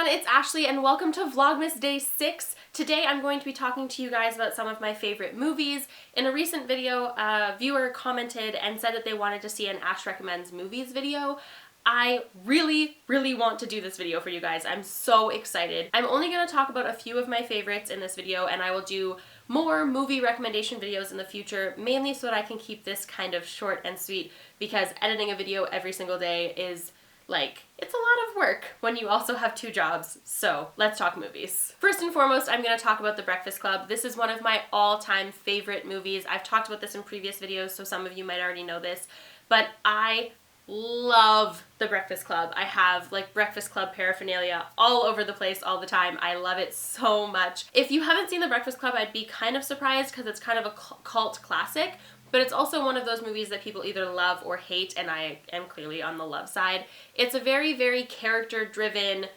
it's Ashley and welcome to Vlogmas Day 6. Today I'm going to be talking to you guys about some of my favorite movies. In a recent video, a viewer commented and said that they wanted to see an Ash Recommends Movies video. I really want to do this video for you guys. I'm so excited. I'm only going to talk about a few of my favorites in this video, and I will do more movie recommendation videos in the future, mainly so that I can keep this kind of short and sweet, because editing a video every single day is it's a lot of work when you also have two jobs. So let's talk movies. First and foremost, I'm going to talk about The Breakfast Club. This is one of my all-time favorite movies. I've talked about this in previous videos, so some of you might already know this, but I love The Breakfast Club. I have Breakfast Club paraphernalia all over the place all the time. I love it so much. If you haven't seen The Breakfast Club, I'd be kind of surprised because it's kind of a cult classic, but it's also one of those movies that people either love or hate, and I am clearly on the love side. It's a very character-driven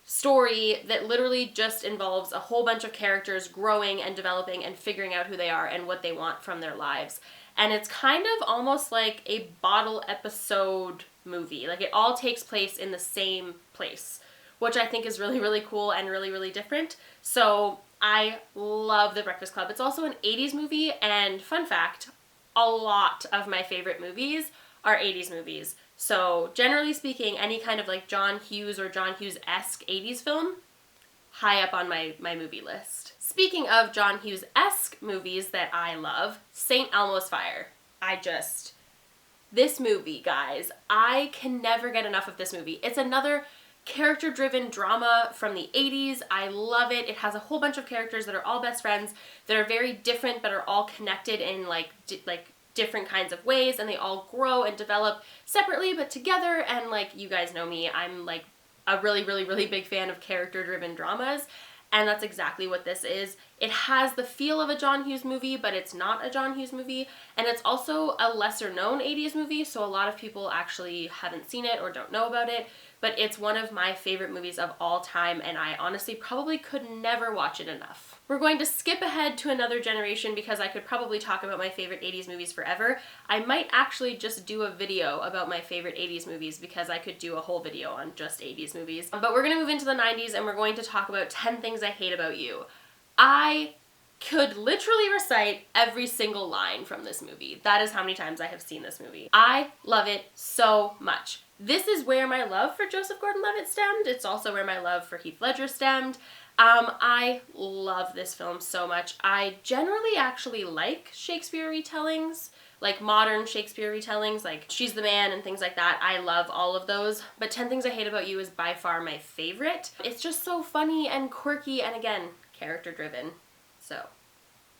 story that literally just involves a whole bunch of characters growing and developing and figuring out who they are and what they want from their lives. And it's kind of almost like a bottle episode movie. It all takes place in the same place, which I think is really cool and really different. So I love The Breakfast Club. It's also an 80s movie, and fun fact, a lot of my favorite movies are 80s movies. So generally speaking, any kind of John Hughes or John Hughes-esque 80s film, high up on my movie list. Speaking of John Hughes-esque movies that I love, Elmos Fire. This movie, guys, I can never get enough of this movie. It's another character-driven drama from the 80s. I love it. It has a whole bunch of characters that are all best friends that are very different but are all connected in different kinds of ways, and they all grow and develop separately but together. And you guys know me, I'm a really big fan of character-driven dramas, and that's exactly what this is. It has the feel of a John Hughes movie, but it's not a John Hughes movie, and it's also a lesser-known 80s movie, so a lot of people actually haven't seen it or don't know about it, but it's one of my favorite movies of all time, and I honestly probably could never watch it enough. We're going to skip ahead to another generation because I could probably talk about my favorite 80s movies forever. I might actually just do a video about my favorite 80s movies because I could do a whole video on just 80s movies. But we're going to move into the 90s, and we're going to talk about 10 Things I Hate About You. I could literally recite every single line from this movie. That is how many times I have seen this movie. I love it so much. This is where my love for Joseph Gordon-Levitt stemmed. It's also where my love for Heath Ledger stemmed. I love this film so much. I generally actually like Shakespeare retellings, modern Shakespeare retellings, She's the Man and things like that. I love all of those, but 10 Things I Hate About You is by far my favorite. It's just so funny and quirky and, again, character-driven. So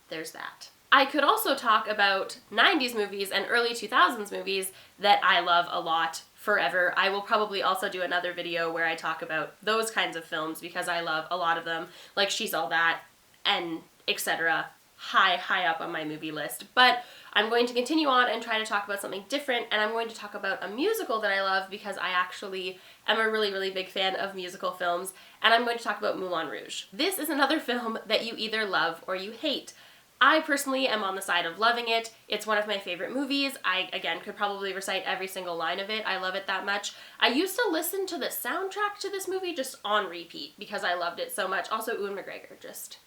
there's that. I could also talk about 90s movies and early 2000s movies that I love a lot forever. I will probably also do another video where I talk about those kinds of films because I love a lot of them, like She's All That and etc. High up on my movie list. But I'm going to continue on and try to talk about something different, and I'm going to talk about a musical that I love because I actually am a really big fan of musical films, and I'm going to talk about Moulin Rouge. This is another film that you either love or you hate. I personally am on the side of loving it. It's one of my favorite movies. I, again, could probably recite every single line of it. I love it that much. I used to listen to the soundtrack to this movie just on repeat because I loved it so much. Also, Ewan McGregor, just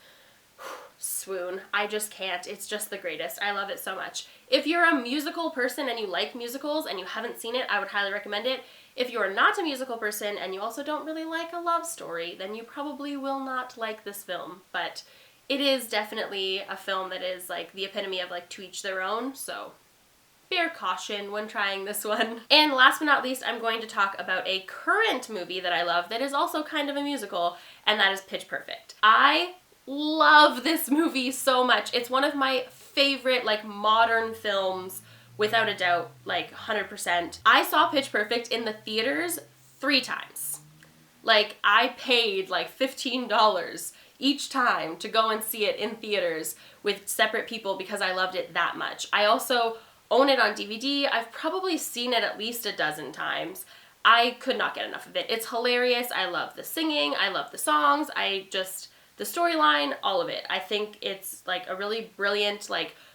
swoon. I just can't. It's just the greatest. I love it so much. If you're a musical person and you like musicals and you haven't seen it, I would highly recommend it. If you're not a musical person and you also don't really like a love story, then you probably will not like this film. But it is definitely a film that is the epitome of to each their own, so bear caution when trying this one. And last but not least, I'm going to talk about a current movie that I love that is also kind of a musical, and that is Pitch Perfect. I love this movie so much. It's one of my favorite modern films, without a doubt, 100%. I saw Pitch Perfect in the theaters 3 times. I paid $15 each time to go and see it in theaters with separate people because I loved it that much. I also own it on DVD. I've probably seen it at least a dozen times. I could not get enough of it. It's hilarious. I love the singing. I love the songs. The storyline, all of it. I think it's a really brilliant,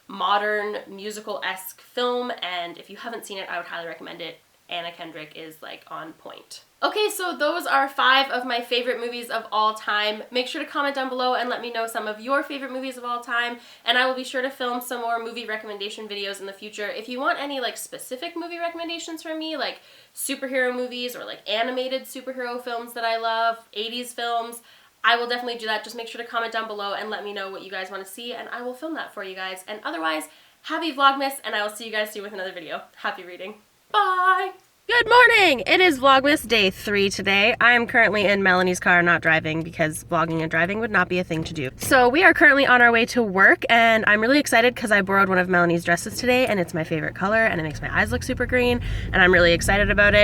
modern musical-esque film, and if you haven't seen it, I would highly recommend it. Anna Kendrick is on point. Okay, so those are 5 of my favorite movies of all time. Make sure to comment down below and let me know some of your favorite movies of all time, and I will be sure to film some more movie recommendation videos in the future. If you want any like specific movie recommendations from me, like superhero movies or like animated superhero films that I love, 80s films, I will definitely do that. Just make sure to comment down below and let me know what you guys want to see, and I will film that for you guys. And otherwise, happy Vlogmas, and I will see you guys soon with another video. Happy reading. Bye! Good morning! It is Vlogmas day 3 today. I am currently in Melanie's car, not driving, because vlogging and driving would not be a thing to do. So we are currently on our way to work, and I'm really excited because I borrowed one of Melanie's dresses today, and it's my favorite color, and it makes my eyes look super green, and I'm really excited about it.